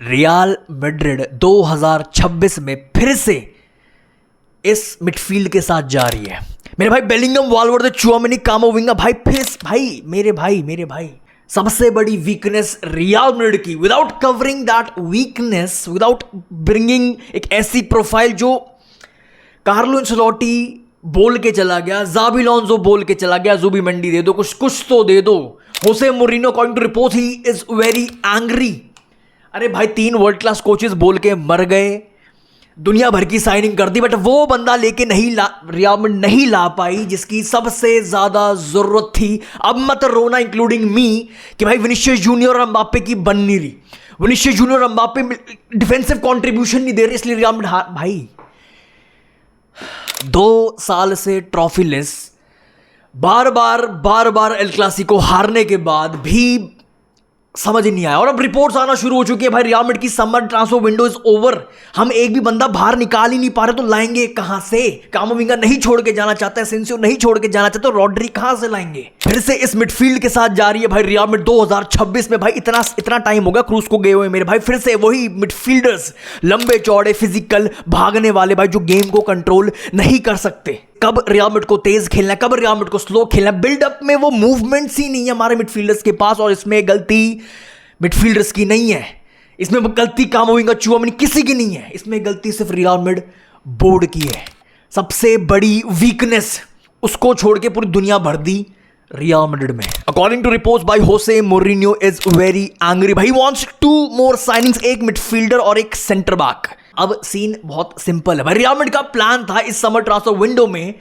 Real Madrid 2026 में फिर से इस मिडफील्ड के साथ जा रही है। मेरे भाई बेलिंगम, वाल्वर्दे, चुआमेनी, कामाविंगा, भाई फिर भाई मेरे भाई सबसे बड़ी वीकनेस रियल मैड्रिड की, without covering that weakness, without bringing एक ऐसी प्रोफाइल जो कार्लो एंचेलोटी बोल के चला गया, ज़ाबी अलोंसो बोल के चला गया, जुबिमेंडी दे दो, कुछ तो दे दो। Jose Mourinho according to report he is very angry. अरे भाई 3 वर्ल्ड क्लास कोचेस बोल के मर गए, दुनिया भर की साइनिंग कर दी, बट वो बंदा लेके रियल मैड्रिड नहीं ला पाई जिसकी सबसे ज्यादा जरूरत थी। अब मत रोना इंक्लूडिंग मी कि भाई विनीशियस जूनियर और एम्बापे की बन नहीं रही, विनीशियस जूनियर और एम्बापे डिफेंसिव कंट्रीब्यूशन नहीं दे रहे, इसलिए रियल मैड्रिड भाई 2 साल से ट्रॉफी लेस, बार बार एल क्लासिको हारने के बाद भी समझ नहीं आया। और अब रिपोर्ट्स आना शुरू हो चुकी है भाई रियल मैड्रिड की summer transfer window is over, हम एक भी बंदा बाहर निकाल ही नहीं पा रहे, तो लाएंगे कहां से? कामाविंगा नहीं छोड़ के जाना चाहता है, सेंसियो नहीं छोड़ के जाना चाहता, तो रॉड्री कहां से लाएंगे? फिर से इस मिडफील्ड के साथ जा रही है भाई रियल मैड्रिड 2026 में। भाई इतना टाइम होगा क्रूज को गए हुए मेरे भाई, फिर से वही मिडफील्डर्स, लंबे चौड़े, फिजिकल, भागने वाले भाई, जो गेम को कंट्रोल नहीं कर सकते। कब रियल मैड्रिड को तेज खेलना है, कब रियल मैड्रिड को स्लो खेलना है, बिल्डअप में वो मूवमेंट्स ही नहीं है हमारे मिडफील्डर्स के पास, और इसमें गलती मिडफील्डर्स की नहीं है, इसमें गलती कामाविंगा, चुआमेनी किसी की नहीं है, इसमें गलती सिर्फ रियल मैड्रिड बोर्ड की है। सबसे बड़ी वीकनेस उसको छोड़ के पूरी दुनिया भर दी रियल मैड्रिड में। अकॉर्डिंग टू रिपोर्ट्स बाय होसे मोरिन्यो इज वेरी एंग्री भाई, वांट्स 2 मोर साइनिंग्स, एक मिडफील्डर और एक सेंटर बैक। अब सीन बहुत सिंपल है भाई, रियल मैड्रिड का प्लान था इस समर ट्रांसफर विंडो में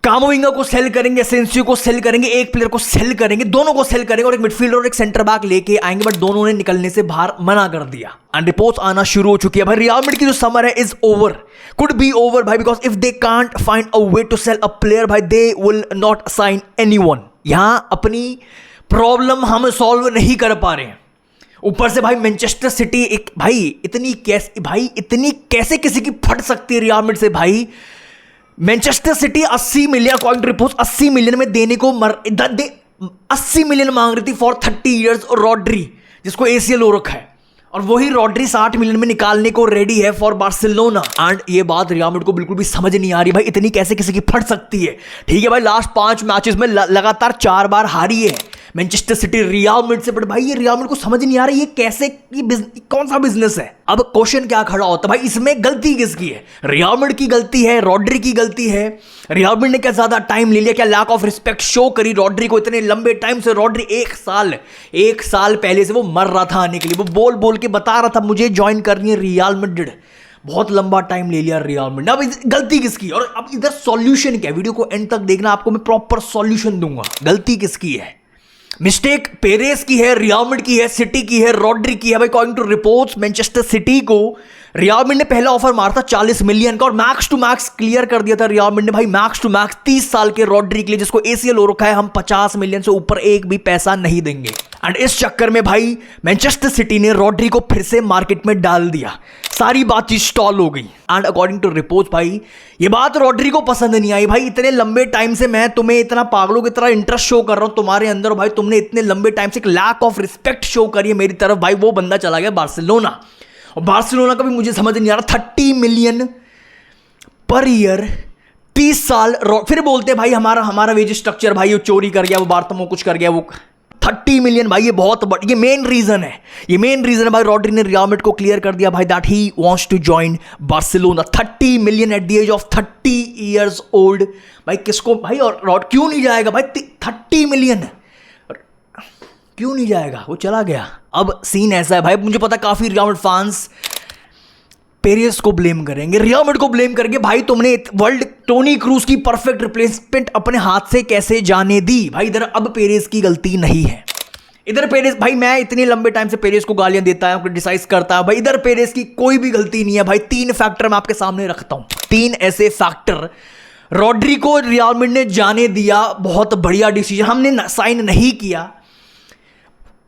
कामाविंगा को सेल करेंगे, सेंसियो को सेल करेंगे, एक प्लेयर को सेल करेंगे, दोनों को सेल करेंगे और एक मिडफील्डर और एक सेंटर बैक लेके आएंगे, बट दोनों ने निकलने से बाहर मना कर दिया। एंड रिपोर्ट्स आना शुरू हो चुकी है भाई रियल मैड्रिड की जो समर है is over, could be over भाई, because if they can't find a way to sell a player भाई, they will not sign anyone. यहां अपनी प्रॉब्लम हम सॉल्व नहीं कर पा रहे हैं, ऊपर से भाई मैनचेस्टर सिटी एक इतनी कैसे किसी की फट सकती है रियल मैड्रिड से भाई। Manchester City 80 million according to reports 80 million में देने को 80 मिलियन मांग रही थी फॉर 30 इयर्स रॉड्री, जिसको एसीएल हो रखा है, और वही रॉड्री 60 मिलियन में निकालने को रेडी है फॉर बार्सिलोना। एंड ये बात रियल मैड्रिड को बिल्कुल भी समझ नहीं आ रही भाई, इतनी कैसे किसी की फट सकती है। ठीक है भाई, लास्ट 5 मैचेस में लगातार 4 बार हारी है मैनचेस्टर सिटी रियल मैड्रिड से, बट भाई ये रियल मैड्रिड को समझ नहीं आ रही ये कैसे, कौन सा बिजनेस है। अब क्वेश्चन क्या खड़ा होता है भाई, इसमें गलती किसकी है? रियल मैड्रिड की गलती है, रॉड्री की गलती है? रियल मैड्रिड ने क्या ज्यादा टाइम ले लिया, क्या लैक ऑफ रिस्पेक्ट शो करी रॉड्री को इतने लंबे टाइम से? रॉड्री एक साल पहले से वो मर रहा था आने के लिए, वो बोल के बता रहा था मुझे ज्वाइन करनी है रियल मैड्रिड, बहुत लंबा टाइम ले लिया रियल मैड्रिड। अब गलती किसकी, और अब इधर सॉल्यूशन क्या है? वीडियो को एंड तक देखना, आपको मैं प्रॉपर सॉल्यूशन दूंगा। गलती किसकी है? मिस्टेक पेरेस की है, रियल मैड्रिड की है, सिटी की है, रॉड्री की है भाई। According to reports Manchester City को रियल मैड्रिड ने पहला ऑफर मारा था 40 मिलियन का, और मैक्स टू मैक्स क्लियर कर दिया था रियल मैड्रिड ने भाई, मैक्स टू मैक्स 30 साल के रॉड्री के लिए, जिसको एसीएल हो रखा है, हम 50 मिलियन से ऊपर एक भी पैसा नहीं देंगे। एंड इस चक्कर में भाई मैनचेस्टर सिटी ने रॉड्री को फिर से मार्केट में डाल दिया, सारी बातचीत स्टॉल हो गई। एंड अकॉर्डिंग टू रिपोर्ट्स भाई ये बात रॉड्री को पसंद नहीं आई भाई, इतने लंबे टाइम से मैं तुम्हें इतना पागलों की तरह इंटरेस्ट शो कर रहा हूं तुम्हारे अंदर भाई, तुमने इतने लंबे टाइम से एक लैक ऑफ रिस्पेक्ट शो करी है मेरी तरफ भाई। वो बंदा चला गया बार्सिलोना, और बार्सिलोना का भी मुझे समझ नहीं आ रहा, 30 मिलियन पर ईयर, 30 साल, फिर बोलते भाई हमारा वेज स्ट्रक्चर भाई वो चोरी कर गया, वो बार्तमो कुछ कर गया, वो 30 मिलियन भाई, ये बहुत बड़ा, ये मेन रीजन है भाई। रॉड्री ने रियल मैड्रिड को क्लियर कर दिया भाई that he wants to join Barcelona. 30 million at the age of 30 years old भाई, किसको भाई, और रॉड क्यों नहीं जाएगा भाई? 30 मिलियन क्यों नहीं जाएगा? वो चला गया। अब सीन ऐसा है भाई, मुझे पता काफी रियल मैड्रिड फैंस पेरेस को ब्लेम करेंगे, रियल मैड्रिड को ब्लेम करेंगे भाई, तुमने वर्ल्ड टोनी क्रूज की परफेक्ट रिप्लेसमेंट अपने हाथ से कैसे जाने दी भाई। इधर अब पेरेस की गलती नहीं है, इधर पेरेस भाई, मैं इतने लंबे टाइम से पेरेस को गालियां देता है, डिसाइड करता है भाई, इधर पेरेस की कोई भी गलती नहीं है भाई। 3 फैक्टर मैं आपके सामने रखता हूं, 3 ऐसे फैक्टर। रॉड्री को रियल मैड्रिड ने जाने दिया, बहुत बढ़िया डिसीजन, हमने साइन नहीं किया,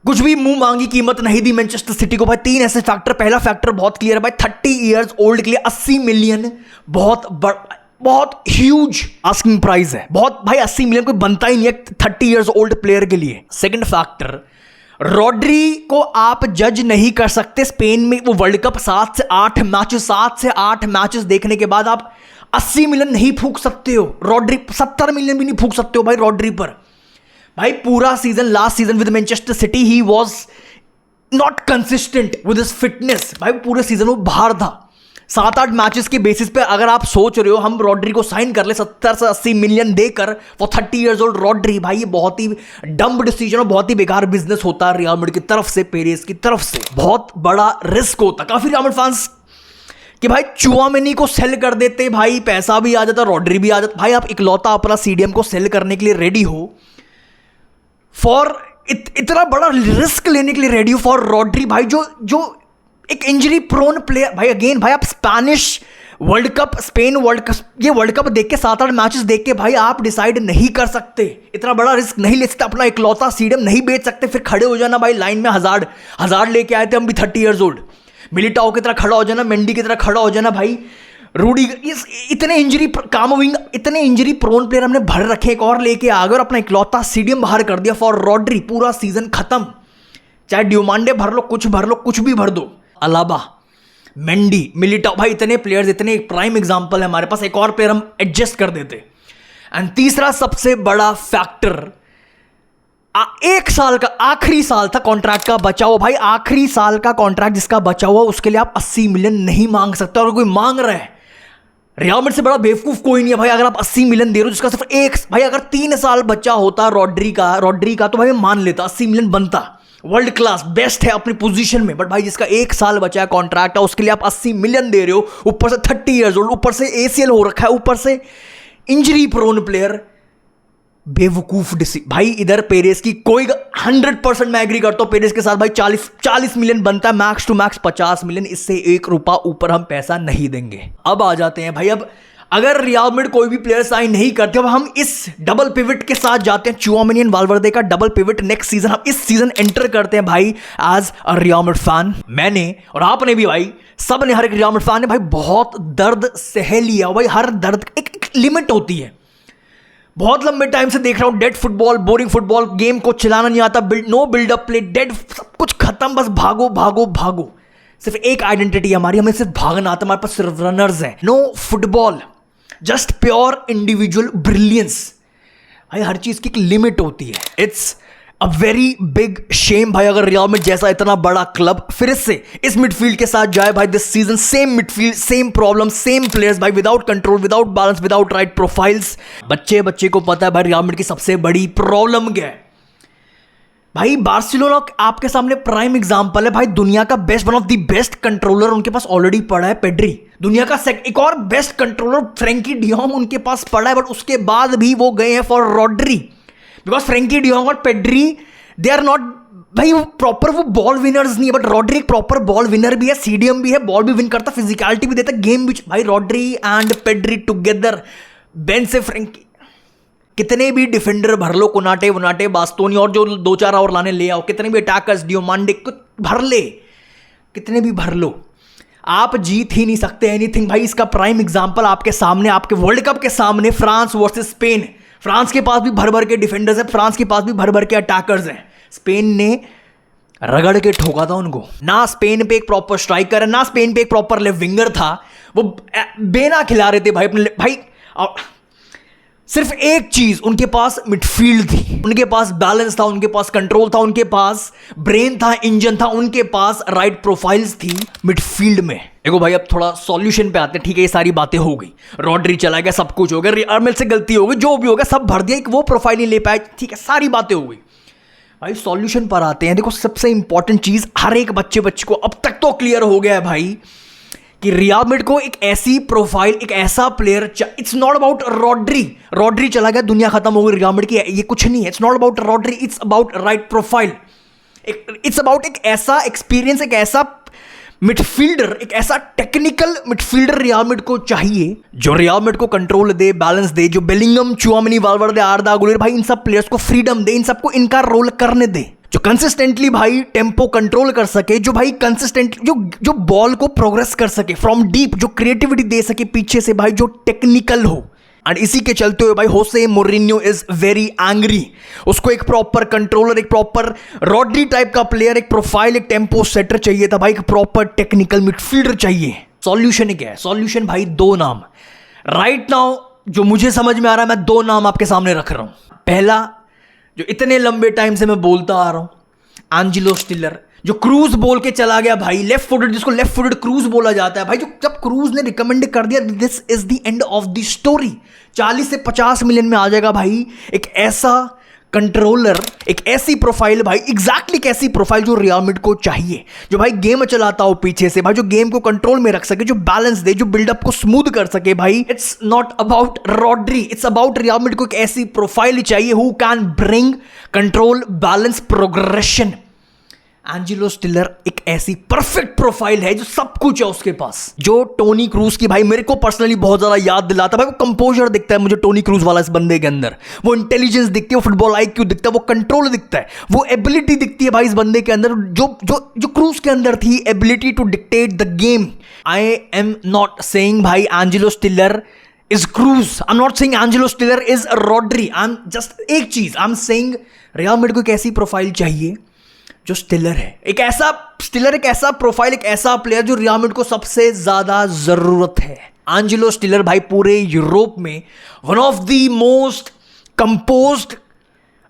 कुछ भी मुंह मांगी कीमत नहीं दी मैनचेस्टर सिटी को भाई। 3 ऐसे फैक्टर। पहला फैक्टर बहुत क्लियर है भाई, 30 इयर्स ओल्ड के लिए 80 मिलियन बहुत ह्यूज आस्किंग प्राइस है, बहुत भाई, 80 मिलियन कोई बनता ही नहीं है 30 इयर्स ओल्ड प्लेयर के लिए। सेकंड फैक्टर, रॉड्री को आप जज नहीं कर सकते। स्पेन में वो वर्ल्ड कप 7 से 8 मैचेस देखने के बाद आप 80 मिलियन नहीं फूंक सकते हो। रॉड्री 70 मिलियन भी नहीं फूंक सकते हो भाई रॉड्री पर। भाई पूरा season, last season with Manchester city he was not consistent with his fitness. भाई पूरे सीजन वो बाहर था। 7-8 मैचेस के बेसिस पे अगर आप सोच रहे हो हम रॉड्री को साइन कर ले 70 से 80 मिलियन देकर फॉर 30 इयर्स ओल्ड रॉड्री, भाई ये बहुत ही डम्ब डिसीजन और बहुत ही बेकार बिजनेस होता है रियल मैड्रिड की तरफ से, पेरेस की तरफ से। बहुत बड़ा रिस्क होता। काफी रियल मैड्रिड फैंस कि भाई चुआमेनी को सेल कर देते, भाई पैसा भी आ जाता, रॉड्री भी आ जाता। भाई आप इकलौता अपना सीडीएम को सेल करने के लिए रेडी हो, फॉर इतना बड़ा रिस्क लेने के लिए रेडी हो फॉर रॉड्री, भाई जो एक इंजरी प्रोन प्लेयर। भाई अगेन भाई आप Spanish world cup, Spain world cup, ये वर्ल्ड कप देख के 7-8 मैचेस देख के भाई आप डिसाइड नहीं कर सकते, इतना बड़ा रिस्क नहीं ले सकते, अपना इकलौता सीडीएम नहीं बेच सकते। फिर खड़े हो जाना भाई लाइन में, हजार लेके आए थे हम भी 30 इयर्स ओल्ड, मिलिटाओ की तरह खड़ा हो जाना, मेंडी की तरह खड़ा हो जाना, भाई रूडी इतने इंजरी इतने इंजरी प्रोन प्लेयर हमने भर रखे, एक और लेके आ गए और अपना इकलौता सीडीएम बाहर कर दिया फॉर रॉड्री। पूरा सीजन खत्म। चाहे ड्यूमांडे भर लो, कुछ भी भर दो, अलाबा, मेंडी, मिलिटाओ, भाई इतने प्लेयर्स, इतने प्राइम एग्जांपल है हमारे पास, एक और प्लेयर हम एडजस्ट कर देते। एंड तीसरा सबसे बड़ा फैक्टर, 1 साल का आखिरी साल था कॉन्ट्रैक्ट का बचा हुआ। भाई आखिरी साल का कॉन्ट्रैक्ट जिसका बचा हुआ उसके लिए आप 80 मिलियन नहीं मांग सकते। और कोई मांग रहा है, रियल मैड्रिड से बड़ा बेवकूफ कोई नहीं है भाई। अगर आप 80 मिलियन दे रहे हो जिसका सिर्फ भाई अगर 3 साल बचा होता रॉड्री का तो भाई मान लेता, 80 मिलियन बनता, वर्ल्ड क्लास बेस्ट है अपनी पोजीशन में। बट भाई जिसका 1 साल बचा है कॉन्ट्रैक्ट है उसके लिए आप 80 मिलियन दे रहे हो, ऊपर से 30 इयर्स ओल्ड, ऊपर से ACL हो रखा है, ऊपर से इंजरी प्रोन प्लेयर, बेवकूफ भाई। इधर पेरेस की कोई 100% मैं एग्री करता हूं पेरेस के साथ भाई, 40 मिलियन बनता है मैक्स टू मैक्स 50 मिलियन, इससे 1 रुपया ऊपर हम पैसा नहीं देंगे। अब आ जाते हैं भाई, अब अगर रियल मैड्रिड कोई भी प्लेयर साइन नहीं करते, अब हम इस डबल पिवट के साथ जाते हैं, चुआमेनी एंड वाल्वर्दे का डबल पिवट नेक्स्ट सीजन हम इस सीजन एंटर करते हैं भाई as a Real Madrid fan. मैंने और आपने भी भाई, सब ने, हर एक रियल मैड्रिड फैन ने भाई बहुत दर्द सह लिया भाई। हर दर्द एक लिमिट होती है। बहुत लंबे टाइम से देख रहा हूं dead football, boring football, game को चलाना नहीं आता, नो बिल्डअप प्ले, डेड, सब कुछ खत्म, बस भागो भागो भागो। सिर्फ एक आइडेंटिटी है हमारी, हमें सिर्फ भागना आता है, हमारे पास सिर्फ रनर्स हैं। No football, just pure individual brilliance. भाई हर चीज की एक लिमिट होती है। It's a very big shame भाई अगर रियल मैड्रिड जैसा इतना बड़ा क्लब फिर से इस मिडफील्ड के साथ जाए भाई this season. Same midfield, same problem, same players भाई, without control, without balance, without right profiles. बच्चे को पता है भाई रियल मैड्रिड की सबसे बड़ी प्रॉब्लम क्या है। भाई बार्सिलोना आपके सामने प्राइम एग्जांपल है भाई, दुनिया का best, one of the best controller उनके पास ऑलरेडी पड़ा है, पेड्री। दुनिया का एक और बेस्ट कंट्रोलर फ्रैंकी डियोंग उनके पास पड़ा है, बट उसके बाद भी वो गए हैं for Rodri, because Frenkie de Jong और पेड्री दे आर नॉट, भाई वो प्रॉपर वो बॉल विनर्स नहीं है, बट रॉड्री एक प्रॉपर बॉल विनर भी है, सीडीएम भी है, बॉल भी विन करता, फिजिकलिटी भी देता, गेम भी। भाई Rodri and Pedri together, bench से फ्रैंकी, कितने भी डिफेंडर भर लो, कोनाटे, बास्तोनी और जो 2-4 और लाने ले आओ, कितने भी अटैकर्स, डियोमांडे को भर ले, कितने भी भर लो, आप जीत ही नहीं सकते एनीथिंग। भाई इसका प्राइम एग्जांपल आपके सामने, आपके वर्ल्ड कप के सामने, फ्रांस वर्सेस स्पेन। फ्रांस के पास भी भर के डिफेंडर्स हैं, फ्रांस के पास भी भर के अटैकर्स हैं। स्पेन ने रगड़ के ठोका था उनको। ना स्पेन पे एक प्रॉपर स्ट्राइकर है, ना स्पेन पे एक प्रॉपर लेफ्ट विंगर था, वो बेना खिला रहे थे भाई अपने भाई। सिर्फ एक चीज, उनके पास मिडफील्ड थी, उनके पास बैलेंस था, उनके पास कंट्रोल था, उनके पास ब्रेन था, इंजन था, उनके पास राइट प्रोफाइल्स थी मिडफील्ड में। देखो भाई अब थोड़ा सॉल्यूशन पे आते हैं। ठीक है ये सारी बातें हो गई, रॉड्री चला गया, सब कुछ हो गया, रियल मैड्रिड से गलती हो गई, जो भी हो गया सब भर दिया, वो प्रोफाइल नहीं ले पाए, ठीक है सारी बातें हो गई। भाई सॉल्यूशन पर आते हैं। देखो सबसे इंपॉर्टेंट चीज हर एक बच्चे को अब तक तो क्लियर हो गया है भाई कि रियल मैड्रिड को एक ऐसी प्रोफाइल, एक ऐसा player, it's not about Rodri चला गया, दुनिया खत्म हो गई रियल मैड्रिड की, ये कुछ नहीं है। It's not about Rodri, it's about right profile, it's about एक ऐसा एक्सपीरियंस, एक ऐसा मिडफील्डर, एक ऐसा टेक्निकल मिडफील्डर रियल मैड्रिड को चाहिए जो रियल मैड्रिड को कंट्रोल दे, बैलेंस दे, जो बेलिंगम, चुआमेनी, वाल्वर्दे, आर्दा गुलेर, भाई इन सब प्लेयर्स को फ्रीडम दे, इन सबको इनका रोल करने दे, जो कंसिस्टेंटली भाई टेम्पो कंट्रोल कर सके, जो भाई कंसिस्टेंट जो बॉल को प्रोग्रेस कर सके फ्रॉम डीप, जो क्रिएटिविटी दे सके पीछे से भाई, जो टेक्निकल हो। एंड इसी के चलते हुए भाई होसे मोरिन्यो इज वेरी एंग्री। उसको एक प्रॉपर कंट्रोलर, एक प्रॉपर रॉड्री टाइप का प्लेयर, एक प्रोफाइल, एक टेम्पो सेटर चाहिए था भाई, एक प्रॉपर टेक्निकल मिडफील्डर चाहिए। सॉल्यूशन क्या है? सॉल्यूशन भाई दो नाम राइट नाउ जो मुझे समझ में आ रहा है, मैं दो नाम आपके सामने रख रहा हूं। पहला जो इतने लंबे टाइम से मैं बोलता आ रहा हूं, एंजेलो स्टिलर, जो क्रूज बोल के चला गया भाई, लेफ्ट फुटेड, जिसको लेफ्ट फुटेड क्रूज बोला जाता है भाई। जो जब क्रूज ने रिकमेंड कर दिया this is the end of the story, 40 से 50 मिलियन में आ जाएगा भाई एक ऐसा कंट्रोलर, एक ऐसी प्रोफाइल भाई, एग्जैक्टली कैसी प्रोफाइल जो रियल मैड्रिड को चाहिए, जो भाई गेम चलाता हो पीछे से भाई, जो गेम को कंट्रोल में रख सके, जो बैलेंस दे, जो बिल्डअप को स्मूथ कर सके भाई। It's not about Rodri, it's about real Madrid को एक ऐसी प्रोफाइल चाहिए who can bring control, balance, progression. Angelo स्टिलर एक ऐसी परफेक्ट प्रोफाइल है जो सब कुछ है उसके पास, जो टोनी क्रूज की भाई मेरे को पर्सनली बहुत ज्यादा याद दिलाता है भाई। वो कंपोजर दिखता है मुझे टोनी क्रूज वाला इस बंदे के अंदर, वो इंटेलिजेंस दिखती है, वो फुटबॉल आईक्यू दिखता है, वो कंट्रोल दिखता है, वो एबिलिटी दिखती है भाई इस बंदे के अंदर, जो जो जो क्रूज के अंदर थी, ability to dictate the game. I am not saying भाई Angelo Stiller is Cruz. I'm not saying Angelo Stiller is Rodri. I'm just एक चीज I'm saying रियल मैड्रिड को एक ऐसी प्रोफाइल चाहिए जो स्टिलर है, एक ऐसा स्टिलर, एक ऐसा प्रोफाइल, एक ऐसा प्लेयर जो रियल मैड्रिड को सबसे ज्यादा जरूरत है। एंजेलो स्टिलर भाई पूरे यूरोप में one of the most composed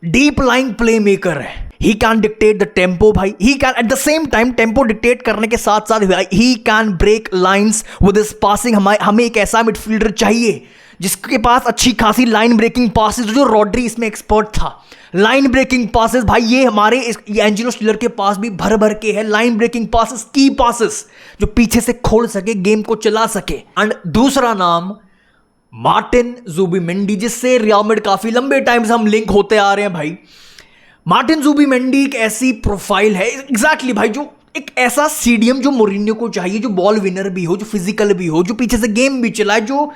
deep lying playmaker है। He can dictate the tempo भाई, he can at the same time tempo dictate करने के साथ साथ he can break lines with his passing. हमें एक ऐसा मिडफील्डर चाहिए जिसके पास अच्छी खासी लाइन ब्रेकिंग पासेस, जो रॉड्री इसमें एक्सपर्ट था। लाइन ब्रेकिंग पासेस भाई ये हमारे एंजेलो स्टिलर के पास भी भर भर के है। लाइन ब्रेकिंग पासेस, की पासेस जो पीछे से खोल सके, गेम को चला सके। एंड दूसरा नाम मार्टिन जुबिमेंडी, जिससे रियल मैड्रिड काफी लंबे टाइम से हम लिंक होते आ रहे हैं भाई। मार्टिन जुबिमेंडी एक ऐसी प्रोफाइल है एग्जैक्टली भाई, जो एक ऐसा सीडीएम जो मोरिन्यो को चाहिए, जो बॉल विनर भी हो, जो फिजिकल भी हो, जो पीछे से गेम भी चलाए, जो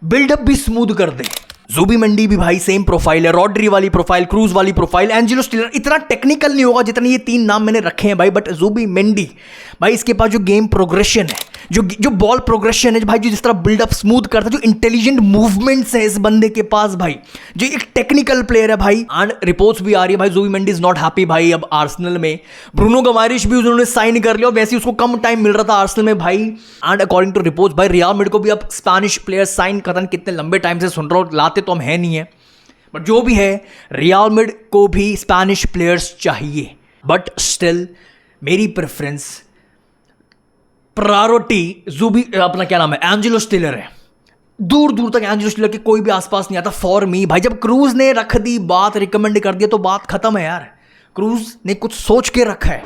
बिल्डअप भी स्मूथ कर दे। जुबिमेंडी भी भाई सेम प्रोफाइल है, रॉड्री वाली प्रोफाइल, क्रूज वाली प्रोफाइल। एंजेलो स्टिलर इतना टेक्निकल नहीं होगा जितने ये तीन नाम मैंने रखे हैं भाई, बट जुबिमेंडी भाई इसके पास जो गेम प्रोग्रेशन है, जो बॉल प्रोग्रेशन है भाई, जो जिस तरह बिल्डअप स्मूथ करता है, जो इंटेलिजेंट मूवमेंट्स है इस बंदे के पास भाई, जो एक टेक्निकल प्लेयर है भाई। एंड रिपोर्ट्स भी आ रही है भाई जुबिमेंडी इज नॉट हैप्पी भाई अब आर्सेनल में। ब्रूनो गमारिश भी उन्होंने साइन कर लिया, वैसे उसको कम टाइम मिल रहा था आर्सेनल में भाई। एंड अकॉर्डिंग टू रिपोर्ट्स भाई रियल मैड्रिड को भी अब स्पेनिश प्लेयर साइन करता है, कितने लंबे टाइम से सुन रहा हूँ, लाते तो हम है नहीं है, बट जो भी है रियल मैड्रिड को भी स्पेनिश प्लेयर्स चाहिए। बट स्टिल मेरी प्रेफरेंस, प्रायोरिटी अपना क्या नाम है, एंजेलो स्टिलर है। दूर दूर तक एंजेलो स्टिलर के कोई भी आसपास नहीं आता फॉर मी भाई। जब क्रूज ने रख दी बात, रिकमेंड कर दिया, तो बात खत्म है यार। क्रूज ने कुछ सोच के रखा है।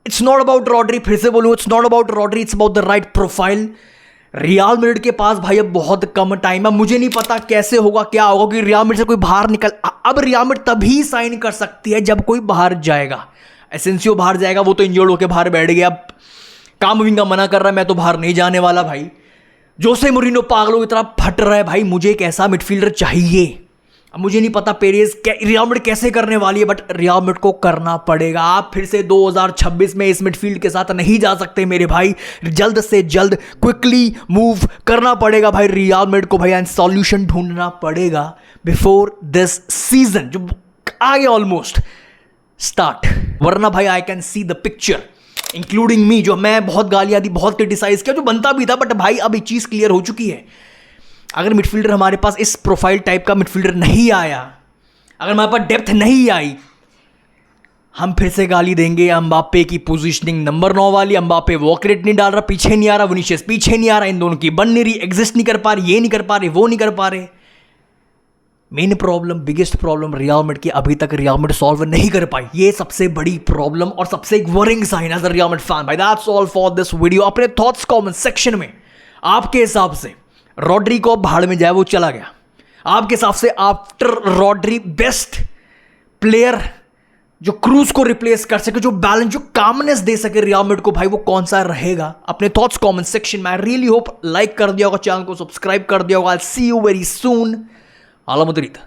इट्स नॉट अबाउट रॉड्री, फिर से बोलूं, it's not about Rodri, it's about the right profile. Real Madrid के पास भाई अब बहुत कम टाइम है, मुझे नहीं पता कैसे होगा, क्या होगा, कि रियल मैड्रिड से कोई बाहर निकल, अब रियल मैड्रिड तभी साइन कर सकती है जब कोई बाहर जाएगा। एसेंसियो बाहर जाएगा, वो तो इंजर्ड होकर बाहर बैठ गया, अब कामाविंगा मना कर रहा है, मैं तो बाहर नहीं जाने वाला भाई। जोसे मोरिन्यो पागलों की तरह फट रहा है भाई, मुझे एक ऐसा मिडफील्डर चाहिए। अब मुझे नहीं पता पेरेज रियल मैड्रिड कैसे करने वाली है, बट रियल मैड्रिड को करना पड़ेगा। आप फिर से 2026 में इस मिडफील्ड के साथ नहीं जा सकते मेरे भाई, जल्द से जल्द क्विकली मूव करना पड़ेगा भाई रियल मैड्रिड को भाई, एंड सॉल्यूशन ढूंढना पड़ेगा बिफोर दिस सीजन जो आगे ऑलमोस्ट स्टार्ट, वरना भाई I can see the picture including me, जो मैं बहुत गालियां दी, बहुत क्रिटिसाइज किया, जो बनता भी था, बट भाई अब एक चीज क्लियर हो चुकी है। अगर मिडफील्डर हमारे पास इस प्रोफाइल टाइप का मिडफील्डर नहीं आया, अगर हमारे पास डेप्थ नहीं आई, हम फिर से गाली देंगे एम्बापे की पोजीशनिंग नंबर 9 वाली। एम्बापे वॉक रेट नहीं डाल रहा, पीछे नहीं आ रहा, विनीशियस पीछे नहीं आ रहा, इन दोनों की बन नहीं रही, एग्जिस्ट नहीं कर पा रही, ये नहीं कर पा रहे, वो नहीं कर पा रहे। Main problem, biggest problem real Madrid की अभी तक रियल मैड्रिड सॉल्व नहीं कर पाई। ये सबसे बड़ी प्रॉब्लम और सबसे एक worrying sign as a Real Madrid fan भाई। That's all for this video. अपने थॉट्स कमेंट सेक्शन में, आपके हिसाब से रॉड्री को भाड़ में जाए, वो चला गया, आपके हिसाब से आफ्टर रॉड्री बेस्ट प्लेयर जो क्रूज को रिप्लेस कर सके, जो बैलेंस, जो कामनेस दे सके रियल मैड्रिड को भाई, वो कौन सा रहेगा? अपने थॉट्स कमेंट सेक्शन में। आई रियली होप लाइक कर दिया होगा, चैनल को सब्सक्राइब कर दिया होगा। आई सी यू वेरी सून। आला मुदरीद।